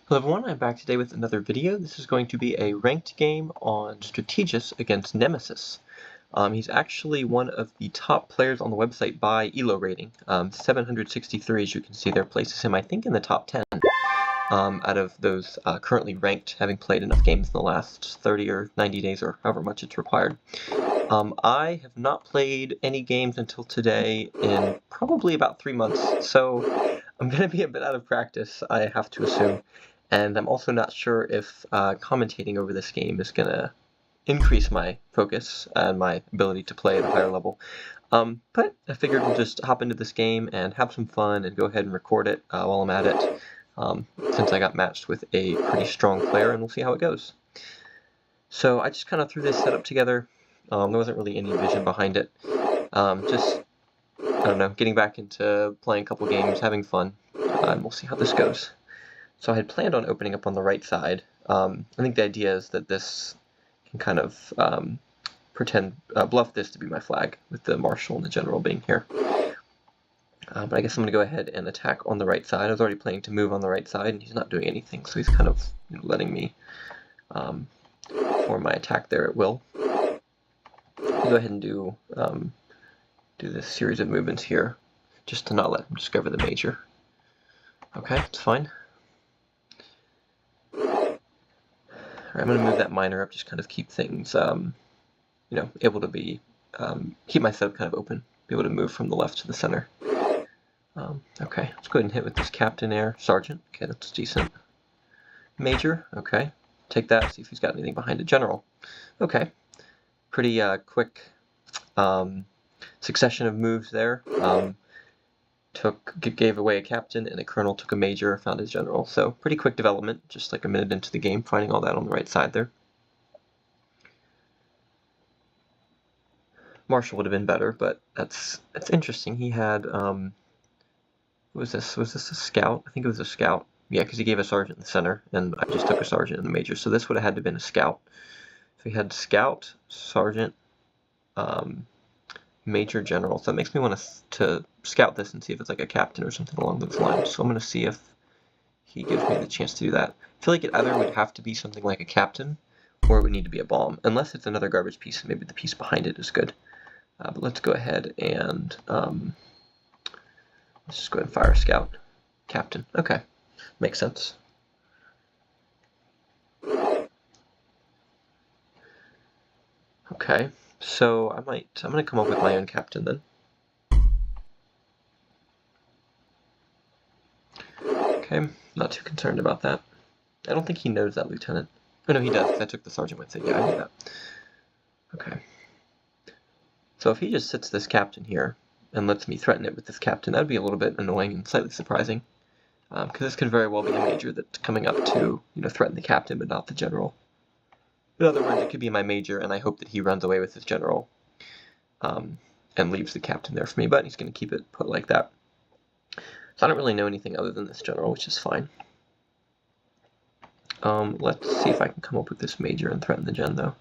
Hello everyone, I'm back today with another video. This is going to be a ranked game on Strategus against Nemesis. He's actually one of the top players on the website by ELO rating. 763, as you can see there, places him, I think, in the top 10 out of those currently ranked, having played enough games in the last 30 or 90 days or however much it's required. I have not played any games until today in probably about 3 months, so I'm going to be a bit out of practice, I have to assume. And I'm also not sure if commentating over this game is going to increase my focus and my ability to play at a higher level. But I figured we'll just hop into this game and have some fun and go ahead and record it while I'm at it, since I got matched with a pretty strong player, and we'll see how it goes. So I just kind of threw this setup together. There wasn't really any vision behind it. Just, I don't know, getting back into playing a couple games, having fun, and we'll see how this goes. So I had planned on opening up on the right side. I think the idea is that this can kind of bluff this to be my flag, with the Marshal and the General being here. But I guess I'm going to go ahead and attack on the right side. I was already planning to move on the right side, and he's not doing anything, so he's kind of letting me form my attack there at will. I'll go ahead and do this series of movements here, just to not let him discover the major. Okay, it's fine. I'm going to move that minor up, just kind of keep things, able to be, keep my setup kind of open, be able to move from the left to the center. Okay, let's go ahead and hit with this Captain Air, Sergeant. Okay, that's decent. Major, okay. Take that, see if he's got anything behind it. General, okay. Pretty quick succession of moves there. Gave away a captain, and a colonel took a major, found his general. So pretty quick development, just like a minute into the game, finding all that on the right side there. Marshal would have been better, but that's interesting. He had, what was this? Was this a scout? I think it was a scout. Yeah, because he gave a sergeant in the center, and I just took a sergeant in the major. So this would have had to have been a scout. So he had scout, sergeant, major, general. So that makes me want to scout this and see if it's like a captain or something along those lines. So I'm going to see if he gives me the chance to do that. I feel like it either would have to be something like a captain, or it would need to be a bomb, unless it's another garbage piece. Maybe the piece behind it is good. But let's go ahead and let's just go ahead and fire a scout. Captain. Okay, makes sense. Okay. So I'm going to come up with my own captain then. Okay, not too concerned about that. I don't think he knows that lieutenant. Oh no, he does, because I took the sergeant with it. Yeah, I knew that. Okay. So if he just sits this captain here and lets me threaten it with this captain, that would be a little bit annoying and slightly surprising. Because this could very well be a major that's coming up to, threaten the captain but not the general. In other words, it could be my major, and I hope that he runs away with his general and leaves the captain there for me, but he's going to keep it put like that. So I don't really know anything other than this general, which is fine. Let's see if I can come up with this major and threaten the gen, though.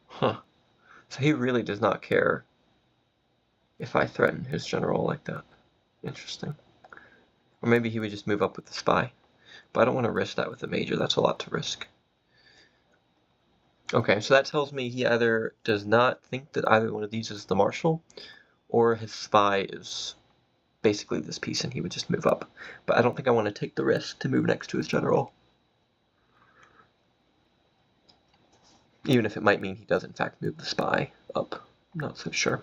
Huh. So he really does not care if I threaten his general like that. Interesting. Or maybe he would just move up with the spy. But I don't want to risk that with the major. That's a lot to risk. Okay, so that tells me he either does not think that either one of these is the Marshal, or his spy is basically this piece and he would just move up. But I don't think I want to take the risk to move next to his general. Even if it might mean he does in fact move the spy up. I'm not so sure.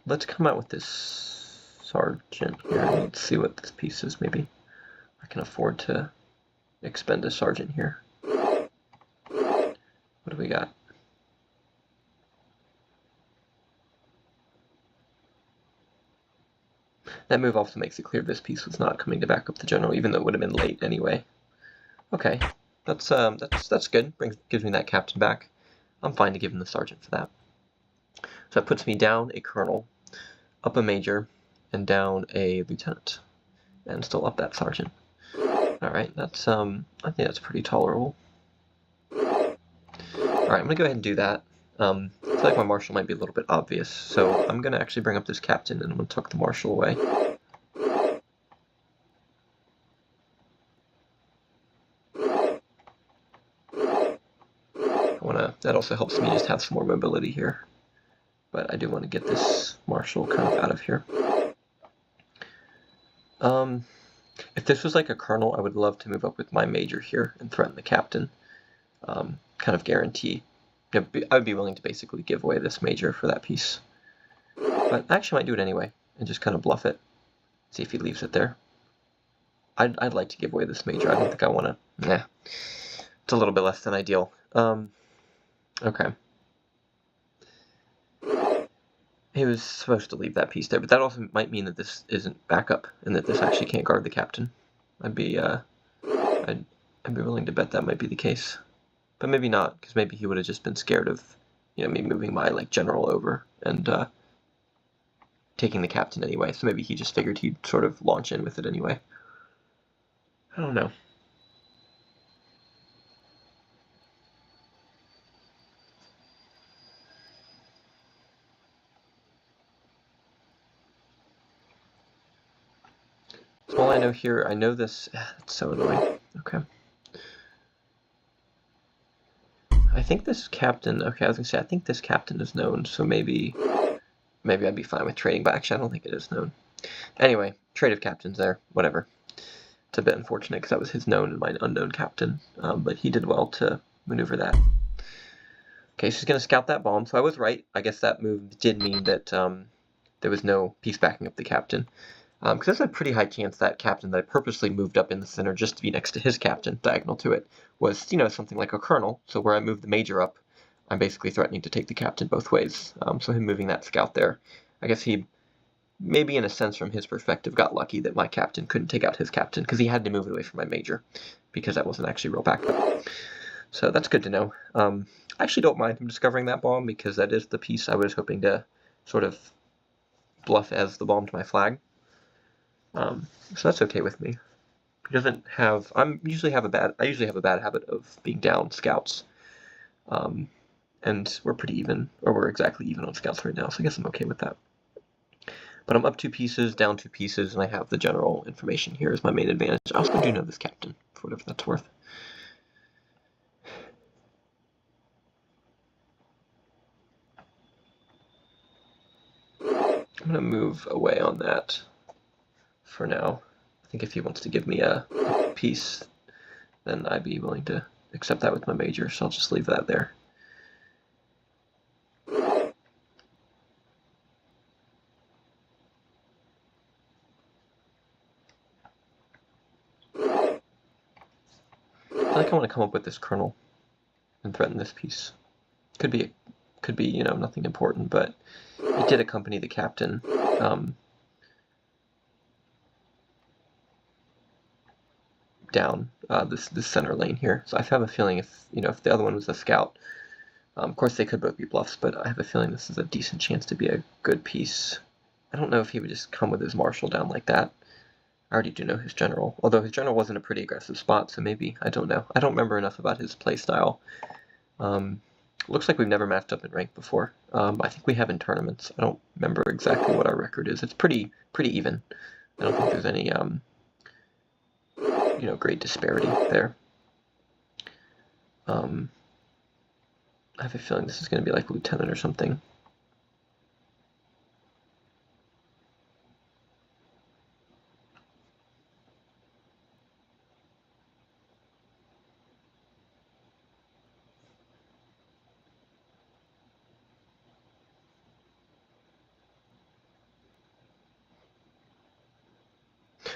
Let's come out with this sergeant here. Let's see what this piece is. Maybe I can afford to expend a sergeant here. What do we got? That move also makes it clear this piece was not coming to back up the general, even though it would have been late anyway. Okay, that's good. Gives me that captain back. I'm fine to give him the sergeant for that. So that puts me down a colonel, up a major, and down a lieutenant, and still up that sergeant. Alright, that's, I think that's pretty tolerable. Alright, I'm gonna go ahead and do that. I feel like my marshal might be a little bit obvious, so I'm gonna actually bring up this captain and I'm gonna tuck the marshal away. That also helps me just have some more mobility here. But I do want to get this marshal kind of out of here. If this was like a colonel, I would love to move up with my major here and threaten the captain. Kind of guarantee. I would be willing to basically give away this major for that piece. But I actually might do it anyway and just kind of bluff it. See if he leaves it there. I'd like to give away this major. I don't think I want to. Nah. It's a little bit less than ideal. Okay. He was supposed to leave that piece there, but that also might mean that this isn't backup and that this actually can't guard the captain. I'd be willing to bet that might be the case, but maybe not, because maybe he would have just been scared of, me moving my general over and taking the captain anyway. So maybe he just figured he'd sort of launch in with it anyway. I don't know. So all I know here, I know this. It's so annoying. Okay. I think this captain. Okay, I was gonna say I think this captain is known, so maybe I'd be fine with trading. But actually, I don't think it is known. Anyway, trade of captains there. Whatever. It's a bit unfortunate because that was his known and my unknown captain, but he did well to maneuver that. Okay, she's going to scout that bomb, so I was right. I guess that move did mean that there was no piece backing up the captain. Because there's a pretty high chance that captain that I purposely moved up in the center just to be next to his captain, diagonal to it, was, something like a colonel. So where I moved the major up, I'm basically threatening to take the captain both ways. So him moving that scout there, I guess he, maybe in a sense from his perspective, got lucky that my captain couldn't take out his captain, because he had to move it away from my major, because that wasn't actually real backup. So that's good to know. I actually don't mind him discovering that bomb, because that is the piece I was hoping to sort of bluff as the bomb to my flag. So that's okay with me. He doesn't have. I usually have a bad habit of being down scouts, and we're pretty even, or we're exactly even on scouts right now. So I guess I'm okay with that. But I'm up 2 pieces, down 2 pieces, and I have the general information here as my main advantage. I also do know this captain, for whatever that's worth. I'm going to move away on that for now. I think if he wants to give me a piece, then I'd be willing to accept that with my major, so I'll just leave that there. I feel like I want to come up with this colonel and threaten this piece. Could be, nothing important, but it did accompany the captain. Down this center lane here. So I have a feeling if the other one was a scout, of course they could both be bluffs, but I have a feeling this is a decent chance to be a good piece. I don't know if he would just come with his marshal down like that. I already do know his general, although his general was in a pretty aggressive spot, so maybe, I don't know. I don't remember enough about his playstyle. Looks like we've never matched up in rank before. I think we have in tournaments. I don't remember exactly what our record is. It's pretty even. I don't think there's any great disparity there. I have a feeling this is going to be like lieutenant or something.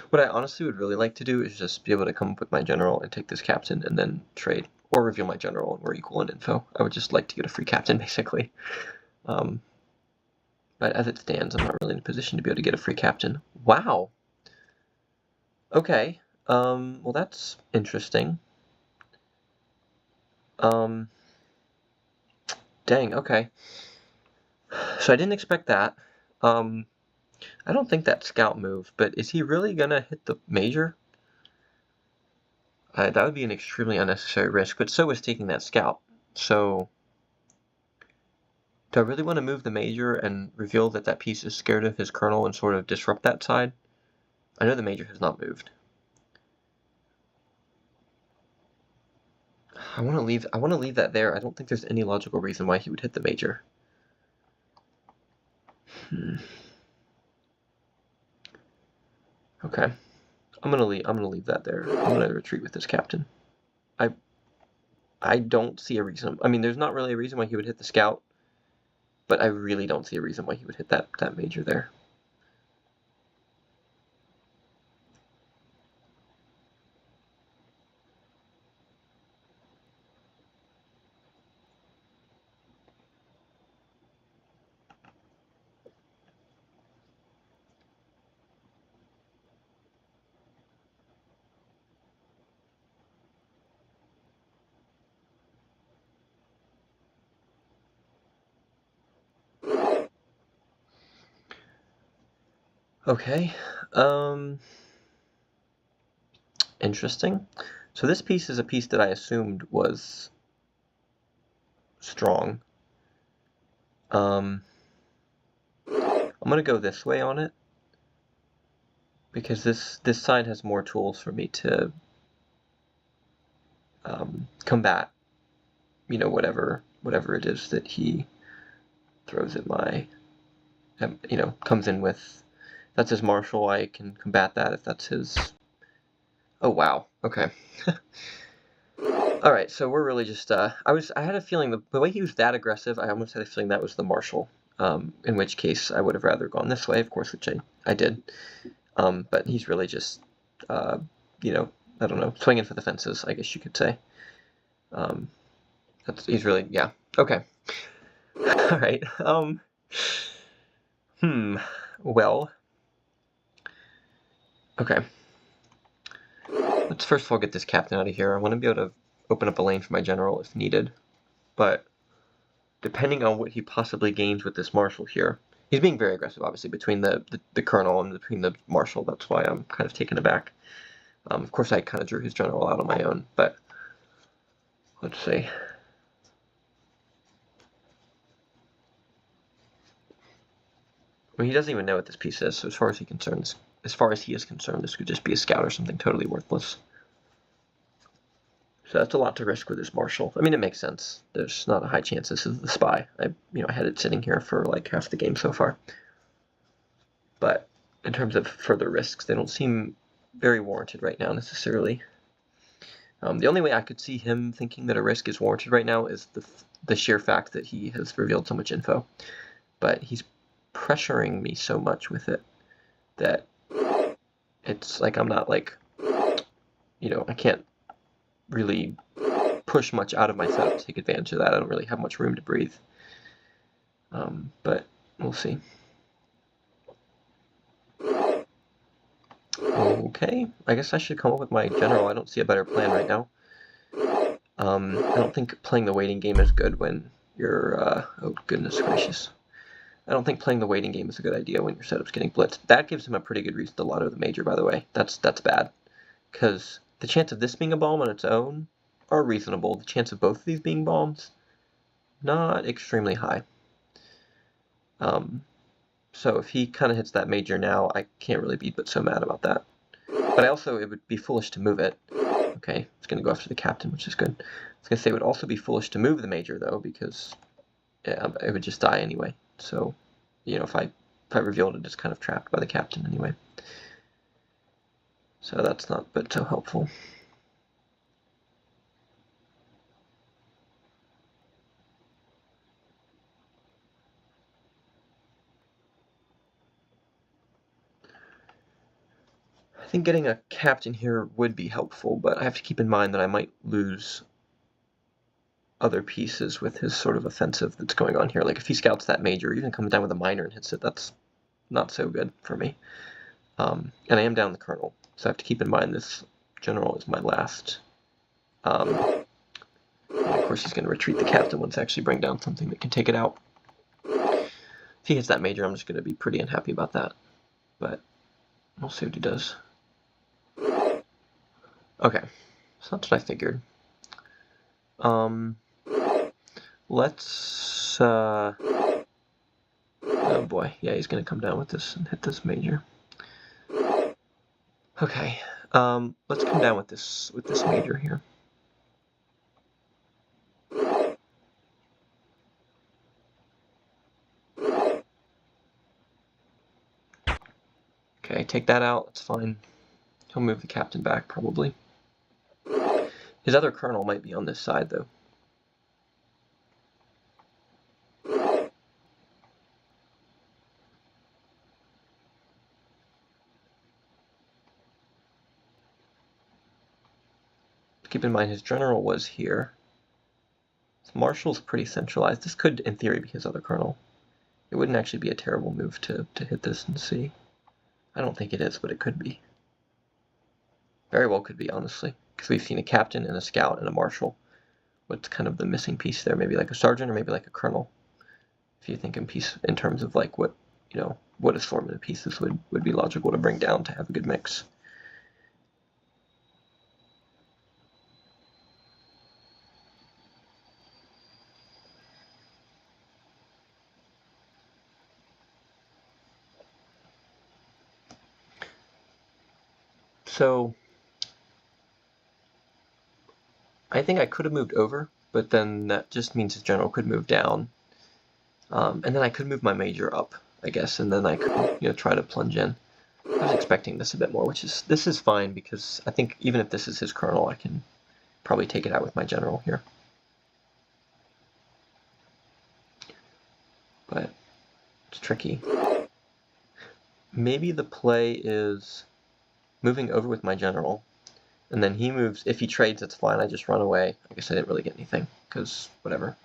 What I honestly would really like to do is just be able to come up with my general and take this captain and then trade, or reveal my general and we're equal in info. I would just like to get a free captain, basically. But as it stands, I'm not really in a position to be able to get a free captain. Wow! Okay, well that's interesting. Dang, okay. So I didn't expect that. I don't think that scout moved, but is he really gonna hit the major? That would be an extremely unnecessary risk, but so is taking that scout. So, do I really want to move the major and reveal that that piece is scared of his colonel and sort of disrupt that side? I know the major has not moved. I want to leave that there. I don't think there's any logical reason why he would hit the major. Okay. I'm gonna leave that there. I'm gonna retreat with this captain. I don't see a reason. I mean, there's not really a reason why he would hit the scout, but I really don't see a reason why he would hit that major there. Okay, interesting. So this piece is a piece that I assumed was strong. I'm gonna go this way on it because this side has more tools for me to combat, you know, whatever it is that he throws at my, you know, comes in with. That's his marshal. I can combat that if that's his. Oh wow. Okay. All right. So we're really just. I had a feeling the way he was that aggressive. I almost had a feeling that was the marshal. In which case I would have rather gone this way, of course, which I did. But he's really just, you know, I don't know, swinging for the fences, I guess you could say. He's really, yeah. Okay. All right. Well. Okay. Let's first of all get this captain out of here. I want to be able to open up a lane for my general if needed. But depending on what he possibly gains with this marshal here, he's being very aggressive, obviously, between the colonel and between the marshal. That's why I'm kind of taken aback. Of course, I kind of drew his general out on my own, but let's see. I mean, he doesn't even know what this piece is, so as far as he is concerned, this could just be a scout or something totally worthless. So that's a lot to risk with this marshal. I mean, it makes sense. There's not a high chance this is the spy. I had it sitting here for like half the game so far. But in terms of further risks, they don't seem very warranted right now necessarily. The only way I could see him thinking that a risk is warranted right now is the sheer fact that he has revealed so much info. But he's pressuring me so much with it that it's like I'm not like, I can't really push much out of my setup to take advantage of that. I don't really have much room to breathe. But we'll see. Okay, I guess I should come up with my general. I don't see a better plan right now. I don't think playing the waiting game is good when you're, oh goodness gracious. I don't think playing the waiting game is a good idea when your setup's getting blitzed. That gives him a pretty good reason to lotto the major, by the way. That's bad. Because the chance of this being a bomb on its own are reasonable. The chance of both of these being bombs, not extremely high. So if he kind of hits that major now, I can't really be but so mad about that. But it would be foolish to move it. Okay, it's going to go after the captain, which is good. I was going to say it would also be foolish to move the major, though, because it would just die anyway. So, if I revealed it, it's kind of trapped by the captain anyway. So that's not but so helpful. I think getting a captain here would be helpful, but I have to keep in mind that I might lose other pieces with his sort of offensive that's going on here. Like if he scouts that major, even comes down with a minor and hits it, that's not so good for me. And I am down the colonel, so I have to keep in mind this general is my last. And of course he's going to retreat the captain once I actually bring down something that can take it out. If he hits that major, I'm just going to be pretty unhappy about that. But we'll see what he does. Okay. So that's what I figured. Let's, oh boy, yeah, he's gonna come down with this and hit this major. Okay, let's come down with this major here. Okay, take that out, that's fine. He'll move the captain back, probably. His other colonel might be on this side, though. Keep in mind his general was here. His marshal's pretty centralized. This could, in theory, be his other colonel. It wouldn't actually be a terrible move to hit this and see. I don't think it is, but it could be. Very well could be, honestly. Because we've seen a captain and a scout and a marshal. What's kind of the missing piece there? Maybe like a sergeant or maybe like a colonel. If you think in terms of like what, you know, what assortment of pieces would be logical to bring down to have a good mix. So I think I could have moved over, but then that just means his general could move down. And then I could move my major up, I guess, and then I could, you know, try to plunge in. I was expecting this a bit more, this is fine because I think even if this is his colonel, I can probably take it out with my general here. But it's tricky. Maybe the play is moving over with my general, and then he moves. If he trades, it's fine. I just run away. I guess I didn't really get anything, because whatever.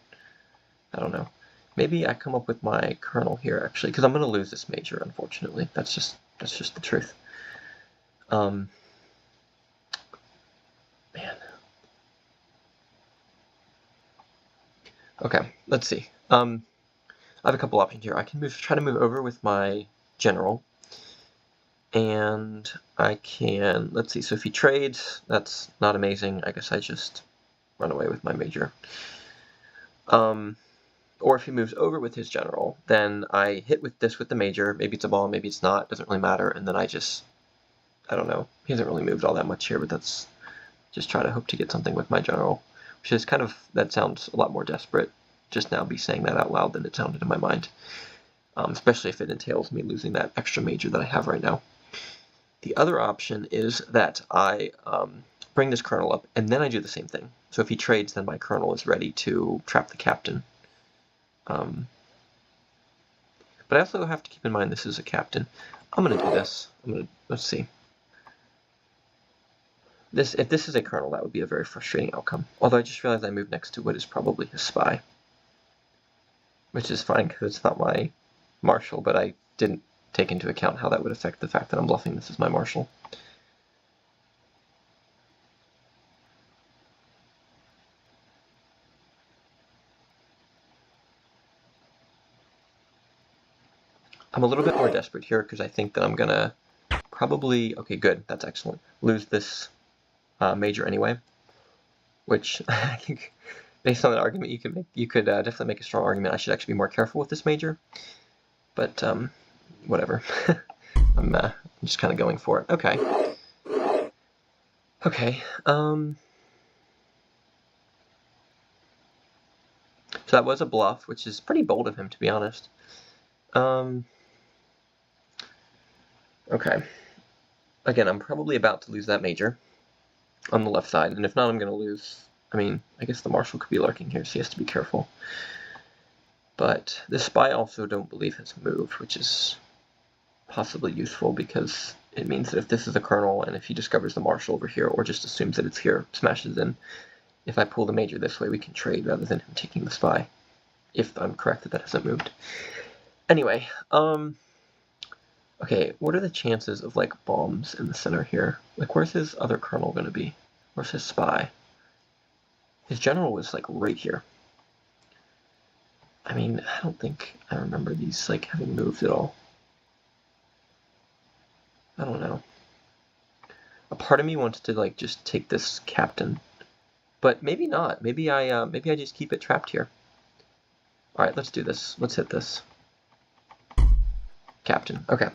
I don't know. Maybe I come up with my colonel here, actually, because I'm going to lose this major, unfortunately. That's just the truth. Man. Okay, let's see. I have a couple options here. I can try to move over with my general, and I can, let's see, so if he trades, that's not amazing. I guess I just run away with my major. Or if he moves over with his general, then I hit with the major. Maybe it's a ball, maybe it's not, doesn't really matter, and then I don't know. He hasn't really moved all that much here, but that's just try to hope to get something with my general, which is kind of, that sounds a lot more desperate just now be saying that out loud than it sounded in my mind, especially if it entails me losing that extra major that I have right now. The other option is that I bring this colonel up, and then I do the same thing. So if he trades, then my colonel is ready to trap the captain. But I also have to keep in mind this is a captain. I'm going to do this. Let's see. If this is a colonel, that would be a very frustrating outcome. Although I just realized I moved next to what is probably his spy. Which is fine because it's not my marshal, but I didn't take into account how that would affect the fact that I'm bluffing this is my marshal. I'm a little bit more desperate here because I think that I'm gonna probably, okay, good, that's excellent, lose this major anyway, which I think based on that argument you could definitely make a strong argument I should actually be more careful with this major, but whatever. I'm just kind of going for it. Okay. Okay. So that was a bluff, which is pretty bold of him, to be honest. Okay. Again, I'm probably about to lose that major on the left side, and if not, I'm going to lose. I mean, I guess the marshal could be lurking here, so he has to be careful. But the spy also don't believe has moved, which is possibly useful because it means that if this is a colonel and if he discovers the marshal over here or just assumes that it's here, smashes in, if I pull the major this way, we can trade rather than him taking the spy, if I'm correct that hasn't moved. Anyway, okay, what are the chances of, like, bombs in the center here? Like, where's his other colonel going to be? Where's his spy? His general was, like, right here. I mean, I don't think I remember these, like, having moved at all. I don't know. A part of me wants to like just take this captain, but maybe not. Maybe I just keep it trapped here. All right, let's do this. Let's hit this. Captain. Okay.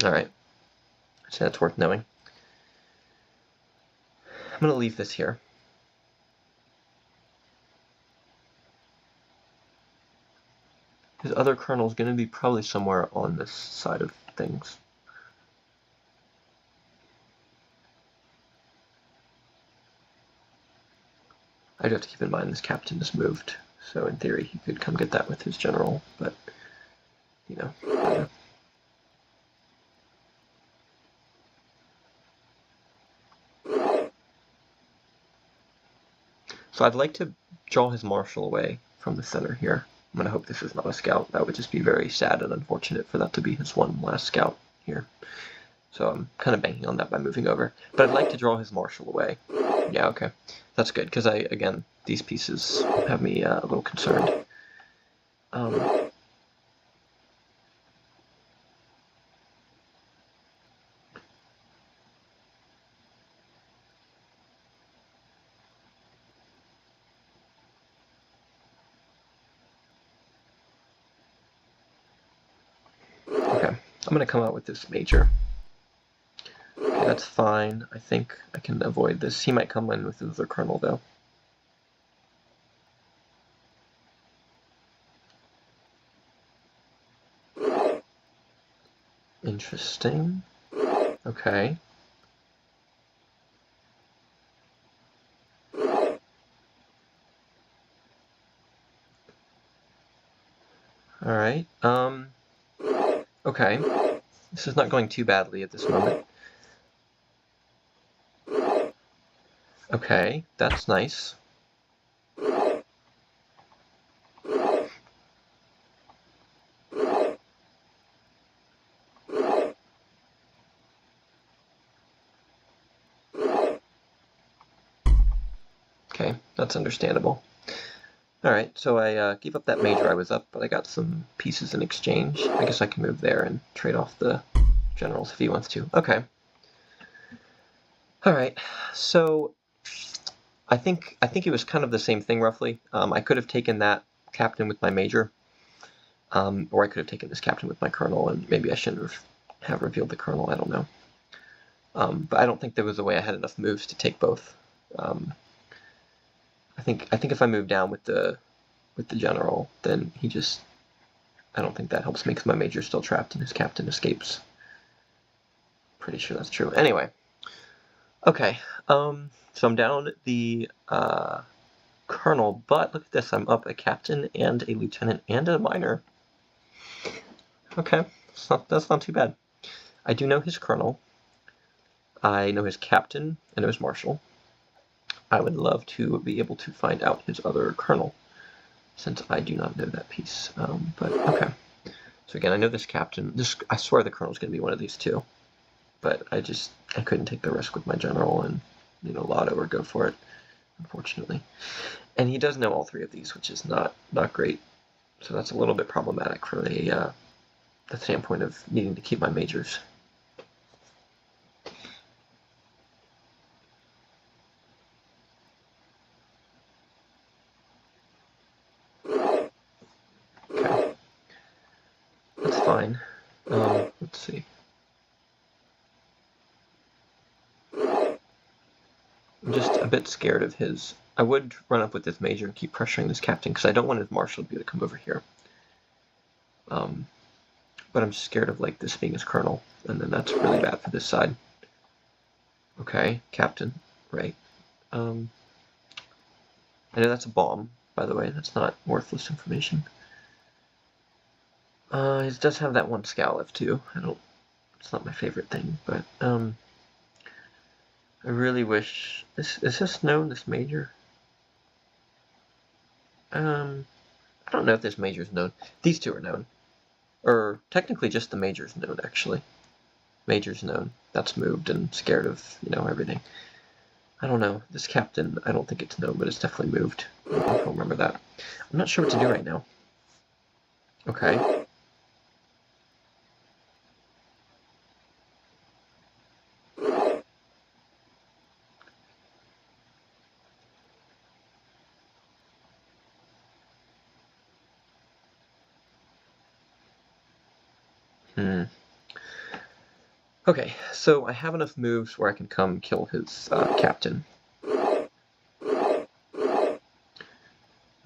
All right. So that's worth knowing. I'm gonna leave this here. His other colonel is going to be probably somewhere on this side of things. I do have to keep in mind this captain is moved, so in theory he could come get that with his general, but, you know. So I'd like to draw his marshal away from the center here. I'm going to hope this is not a scout. That would just be very sad and unfortunate for that to be his one last scout here. So I'm kind of banking on that by moving over. But I'd like to draw his marshal away. Yeah, okay. That's good, because again, these pieces have me a little concerned. Okay, I'm going to come out with this major. Okay, that's fine. I think I can avoid this. He might come in with his other colonel, though. Interesting. Okay. Alright, okay. This is not going too badly at this moment. Okay, that's nice. Okay, that's understandable. Alright, so I gave up that major I was up, but I got some pieces in exchange. I guess I can move there and trade off the generals if he wants to. Okay. Alright, so I think it was kind of the same thing roughly. I could have taken that captain with my major, or I could have taken this captain with my colonel, and maybe I shouldn't have revealed the colonel, I don't know. But I don't think there was a way I had enough moves to take both. I think if I move down with the general, then he just, I don't think that helps me because my major's still trapped and his captain escapes. Pretty sure that's true. Anyway, okay, so I'm down the colonel, but look at this, I'm up a captain and a lieutenant and a minor. Okay, that's not too bad. I do know his colonel. I know his captain. I know his marshal. I would love to be able to find out his other colonel, since I do not know that piece. But okay. So again, I know this captain. I swear the colonel's going to be one of these two. But I couldn't take the risk with my general and, lotto or go for it, unfortunately. And he does know all three of these, which is not great. So that's a little bit problematic from the standpoint of needing to keep my majors. Okay. That's fine. Let's see. I'm just a bit scared of his. I would run up with this major and keep pressuring this captain because I don't want his marshal to be able to come over here. But I'm just scared of this being his colonel, and then that's really bad for this side. Okay, captain, right. I know that's a bomb, by the way. That's not worthless information. He does have that one scout too. It's not my favorite thing, but I really wish is this known, this major? I don't know if this major is known. These two are known. Or technically just the major's known, actually. Major's known. That's moved and scared of, everything. I don't know. This captain, I don't think it's known, but it's definitely moved. I don't know if I'll remember that. I'm not sure what to do right now. Okay. Okay, so I have enough moves where I can come kill his captain.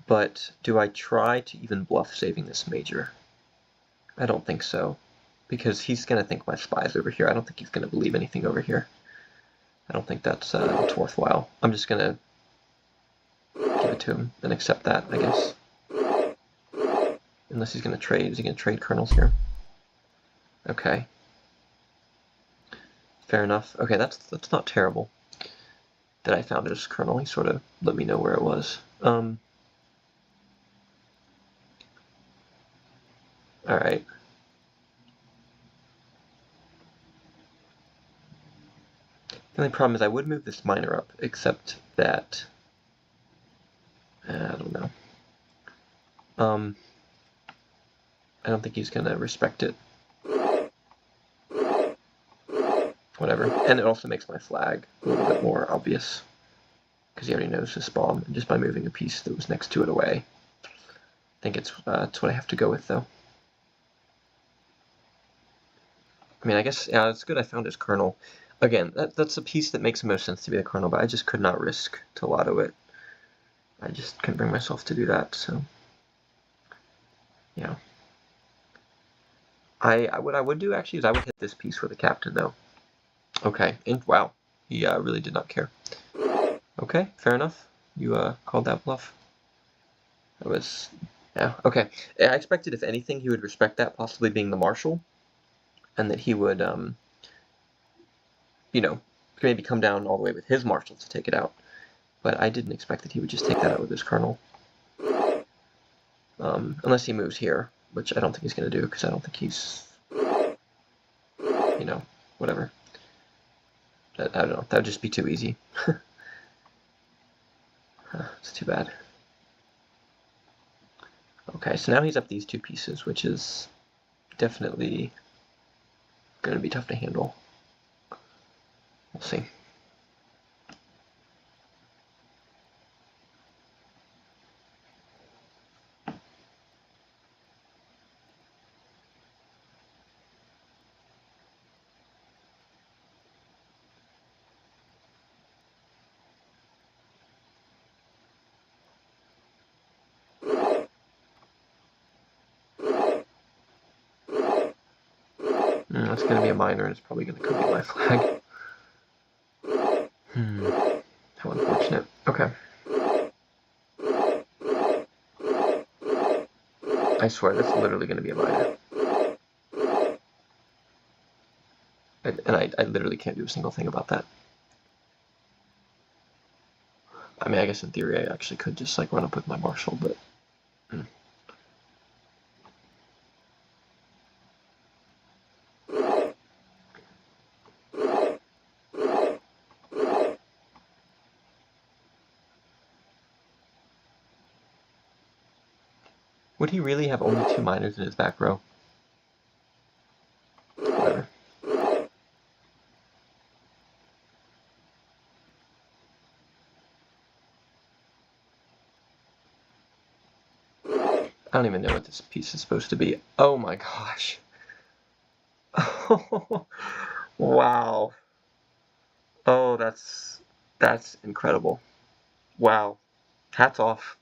But do I try to even bluff saving this major? I don't think so, because he's going to think my spy's over here. I don't think he's going to believe anything over here. I don't think that's worthwhile. I'm just going to give it to him and accept that, I guess. Unless he's going to trade. Is he going to trade colonels here? Okay. Fair enough. Okay, that's not terrible that I found his colonel. He sort of let me know where it was. Alright. The only problem is I would move this miner up, except that I don't know. I don't think he's gonna respect it. Whatever. And it also makes my flag a little bit more obvious, because he already knows this bomb, and just by moving a piece that was next to it away. I think it's what I have to go with, though. I mean, I guess, yeah, it's good I found his colonel. Again, that's a piece that makes the most sense to be the colonel, but I just could not risk to lotto it. I just couldn't bring myself to do that, so yeah. What I would do actually is I would hit this piece for the captain, though. Okay, and wow, he really did not care. Okay, fair enough. You called that bluff. That was, yeah, okay. I expected, if anything, he would respect that, possibly being the marshal, and that he would, you know, maybe come down all the way with his marshal to take it out. But I didn't expect that he would just take that out with his colonel. Unless he moves here, which I don't think he's going to do, because I don't think he's, you know, whatever. I don't know, that would just be too easy. It's too bad. Okay, so now he's up these two pieces, which is definitely going to be tough to handle. We'll see. That's going to be a minor, and it's probably going to come to my flag. How unfortunate. Okay. I swear, that's literally going to be a minor. And I literally can't do a single thing about that. I mean, I guess in theory I actually could just like run up with my marshal, but... Would he really have only 2 miners in his back row? Whatever. I don't even know what this piece is supposed to be. Oh my gosh. Wow. Oh, that's incredible. Wow. Hats off.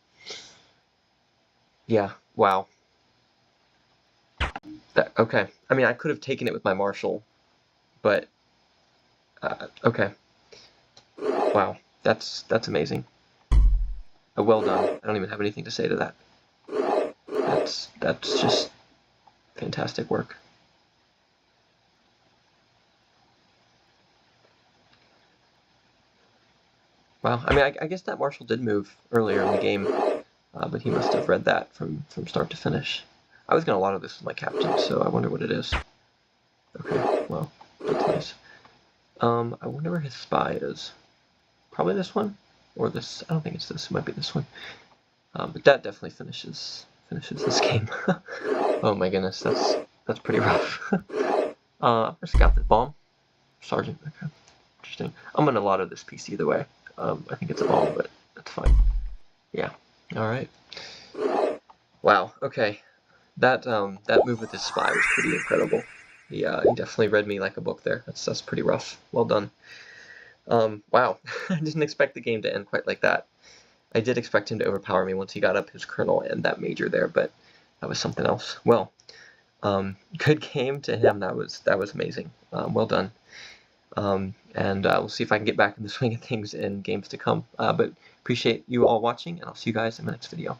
Yeah, wow. Okay. I mean, I could have taken it with my marshal, but okay. Wow, that's amazing. Well done. I don't even have anything to say to that. That's just fantastic work. Wow. I mean, I guess that marshal did move earlier in the game, but he must have read that from start to finish. I was going to lotto this with my captain, so I wonder what it is. Okay, well, that's nice. I wonder where his spy is. Probably this one? Or this? I don't think it's this. It might be this one. But that definitely finishes this game. Oh my goodness, that's pretty rough. I'm gonna scout the bomb. Sergeant, okay. Interesting. I'm gonna lotto this piece either way. I think it's a bomb, but that's fine. Yeah. Alright. Wow, okay. That move with his spy was pretty incredible. He definitely read me like a book there. That's pretty rough. Well done. Wow, I didn't expect the game to end quite like that. I did expect him to overpower me once he got up his colonel and that major there, but that was something else. Well, good game to him. That was amazing. Well done. And we'll see if I can get back in the swing of things in games to come. But appreciate you all watching, and I'll see you guys in the next video.